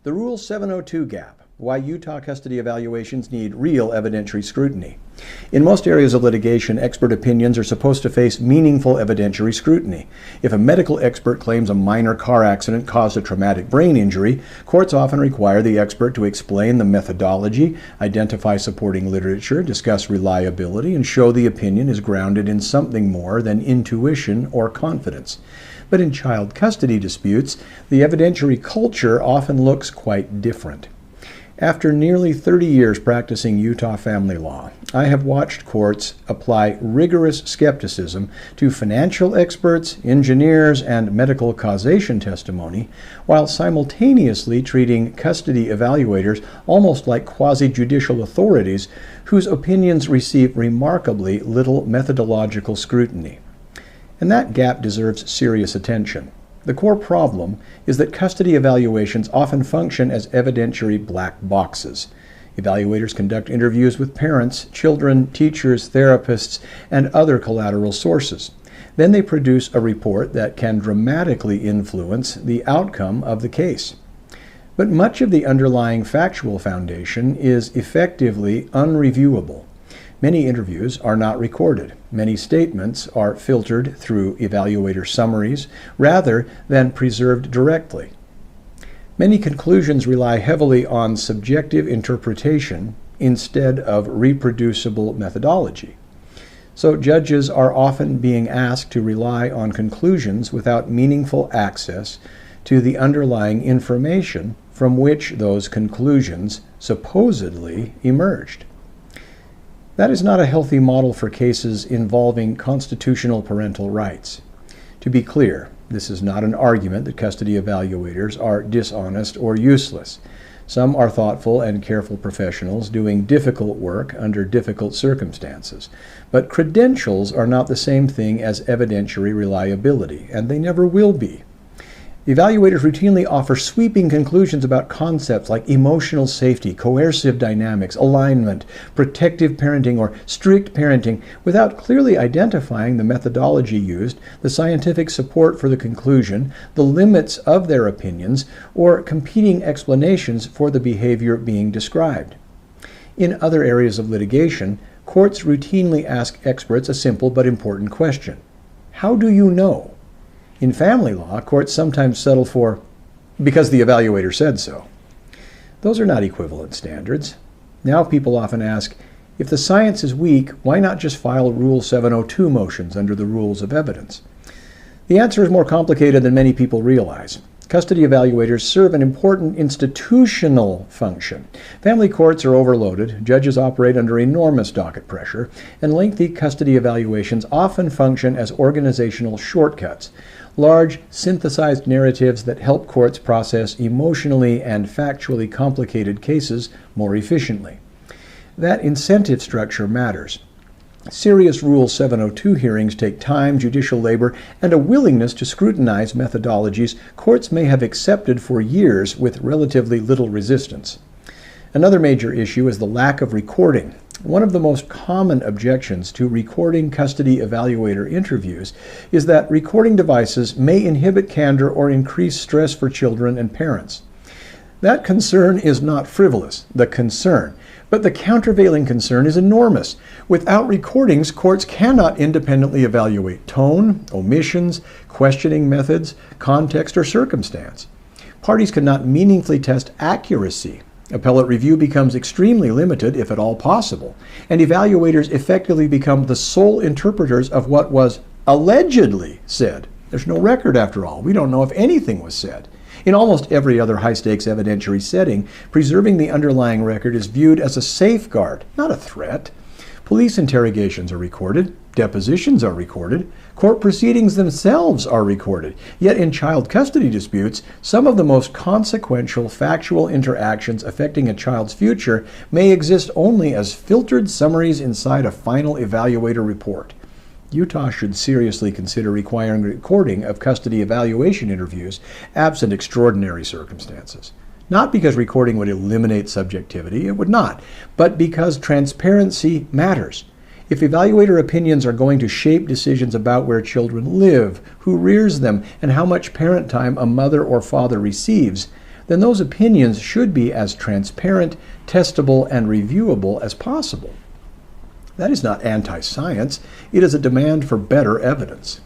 The Rule 702 gap, why Utah custody evaluations need real evidentiary scrutiny. In most areas of litigation, expert opinions are supposed to face meaningful evidentiary scrutiny. If a medical expert claims a minor car accident caused a traumatic brain injury, courts often require the expert to explain the methodology, identify supporting literature, discuss reliability, and show the opinion is grounded in something more than intuition or confidence. But in child custody disputes, the evidentiary culture often looks quite different. After nearly 30 years practicing Utah family law, I have watched courts apply rigorous skepticism to financial experts, engineers, and medical causation testimony, while simultaneously treating custody evaluators almost like quasi-judicial authorities whose opinions receive remarkably little methodological scrutiny. And that gap deserves serious attention. The core problem is that custody evaluations often function as evidentiary black boxes. Evaluators conduct interviews with parents, children, teachers, therapists, and other collateral sources. Then they produce a report that can dramatically influence the outcome of the case. But much of the underlying factual foundation is effectively unreviewable. Many interviews are not recorded. Many statements are filtered through evaluator summaries rather than preserved directly. Many conclusions rely heavily on subjective interpretation instead of reproducible methodology. So judges are often being asked to rely on conclusions without meaningful access to the underlying information from which those conclusions supposedly emerged. That is not a healthy model for cases involving constitutional parental rights. To be clear, this is not an argument that custody evaluators are dishonest or useless. Some are thoughtful and careful professionals doing difficult work under difficult circumstances. But credentials are not the same thing as evidentiary reliability, and they never will be. Evaluators routinely offer sweeping conclusions about concepts like emotional safety, coercive dynamics, alignment, protective parenting, or strict parenting without clearly identifying the methodology used, the scientific support for the conclusion, the limits of their opinions, or competing explanations for the behavior being described. In other areas of litigation, courts routinely ask experts a simple but important question. How do you know? In family law, courts sometimes settle for, because the evaluator said so. Those are not equivalent standards. Now people often ask, if the science is weak, why not just file Rule 702 motions under the rules of evidence? The answer is more complicated than many people realize. Custody evaluators serve an important institutional function. Family courts are overloaded, judges operate under enormous docket pressure, and lengthy custody evaluations often function as organizational shortcuts. Large, synthesized narratives that help courts process emotionally and factually complicated cases more efficiently. That incentive structure matters. Serious Rule 702 hearings take time, judicial labor, and a willingness to scrutinize methodologies courts may have accepted for years with relatively little resistance. Another major issue is the lack of recording. One of the most common objections to recording custody evaluator interviews is that recording devices may inhibit candor or increase stress for children and parents. That concern is not frivolous, but the countervailing concern is enormous. Without recordings, courts cannot independently evaluate tone, omissions, questioning methods, context, or circumstance. Parties cannot meaningfully test accuracy. Appellate review becomes extremely limited, if at all possible, and evaluators effectively become the sole interpreters of what was allegedly said. There's no record, after all. We don't know if anything was said. In almost every other high-stakes evidentiary setting, preserving the underlying record is viewed as a safeguard, not a threat. Police interrogations are recorded, depositions are recorded, court proceedings themselves are recorded. Yet in child custody disputes, some of the most consequential factual interactions affecting a child's future may exist only as filtered summaries inside a final evaluator report. Utah should seriously consider requiring recording of custody evaluation interviews absent extraordinary circumstances. Not because recording would eliminate subjectivity, it would not, but because transparency matters. If evaluator opinions are going to shape decisions about where children live, who rears them, and how much parent time a mother or father receives, then those opinions should be as transparent, testable, and reviewable as possible. That is not anti-science. It is a demand for better evidence.